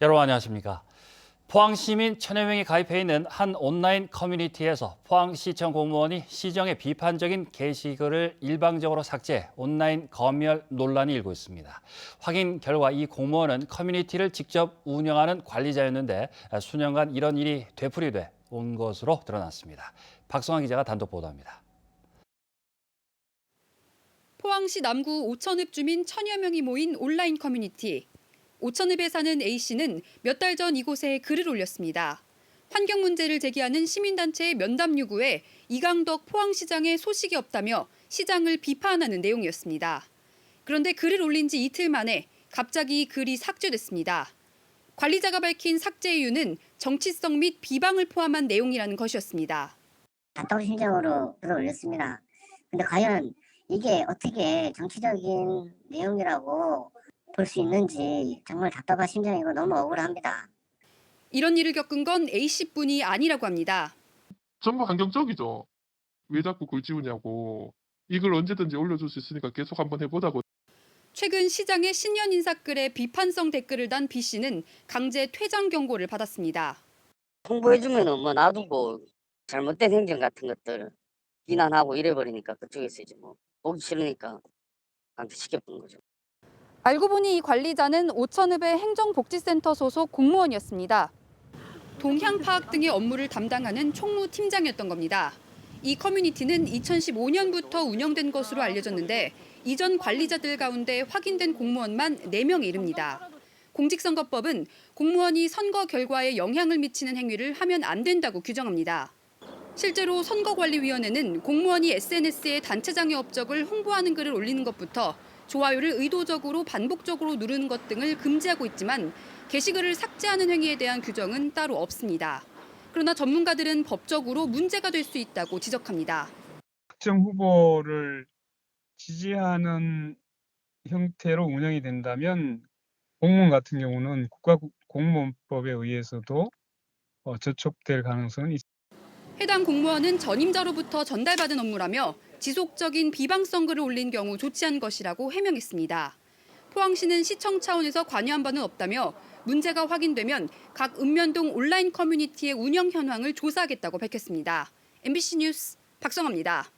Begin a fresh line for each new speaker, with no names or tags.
여러분 안녕하십니까. 포항시민 1000여 명이 가입해 있는 한 온라인 커뮤니티에서 포항시청 공무원이 시정의 비판적인 게시글을 일방적으로 삭제, 온라인 검열 논란이 일고 있습니다. 확인 결과 이 공무원은 커뮤니티를 직접 운영하는 관리자였는데 수년간 이런 일이 되풀이돼 온 것으로 드러났습니다. 박성환 기자가 단독 보도합니다.
포항시 남구 오천읍 주민 1000여 명이 모인 온라인 커뮤니티. 오천읍에 사는 A씨는 몇 달 전 이곳에 글을 올렸습니다. 환경 문제를 제기하는 시민단체의 면담 요구에 이강덕 포항시장의 소식이 없다며 시장을 비판하는 내용이었습니다. 그런데 글을 올린 지 이틀 만에 갑자기 글이 삭제됐습니다. 관리자가 밝힌 삭제 이유는 정치성 및 비방을 포함한 내용이라는 것이었습니다.
답답한 심정으로 글을 올렸습니다. 근데 과연 이게 어떻게 정치적인 내용이라고 볼 수 있는지 정말 답답한 심정이고 너무 억울합니다.
이런 일을 겪은 건 A씨뿐이 아니라고 합니다.
전부 환경적이죠. 왜 자꾸 글 지우냐고. 이걸 언제든지 올려줄 수 있으니까 계속 한번 해보자고.
최근 시장의 신년 인사글에 비판성 댓글을 단 B씨는 강제 퇴장 경고를 받았습니다.
홍보해주면은 뭐 놔두고 잘못된 행정 같은 것들 비난하고 이래버리니까 그쪽에서 이제 뭐 보기 싫으니까 강퇴시켜버린 거죠.
알고 보니 이 관리자는 오천읍의 행정복지센터 소속 공무원이었습니다. 동향 파악 등의 업무를 담당하는 총무팀장이었던 겁니다. 이 커뮤니티는 2015년부터 운영된 것으로 알려졌는데 이전 관리자들 가운데 확인된 공무원만 4명에 이릅니다. 공직선거법은 공무원이 선거 결과에 영향을 미치는 행위를 하면 안 된다고 규정합니다. 실제로 선거관리위원회는 공무원이 SNS에 단체장의 업적을 홍보하는 글을 올리는 것부터 좋아요를 의도적으로 반복적으로 누르는 것 등을 금지하고 있지만 게시글을 삭제하는 행위에 대한 규정은 따로 없습니다. 그러나 전문가들은 법적으로 문제가 될 수 있다고 지적합니다.
특정 후보를 지지하는 형태로 운영이 된다면 공무원 같은 경우는 국가공무원법에 의해서도 저촉될 가능성은 있습니다.
해당 공무원은 전임자로부터 전달받은 업무라며 지속적인 비방성 글을 올린 경우 조치한 것이라고 해명했습니다. 포항시는 시청 차원에서 관여한 바는 없다며 문제가 확인되면 각 읍면동 온라인 커뮤니티의 운영 현황을 조사하겠다고 밝혔습니다. MBC 뉴스 박성아입니다.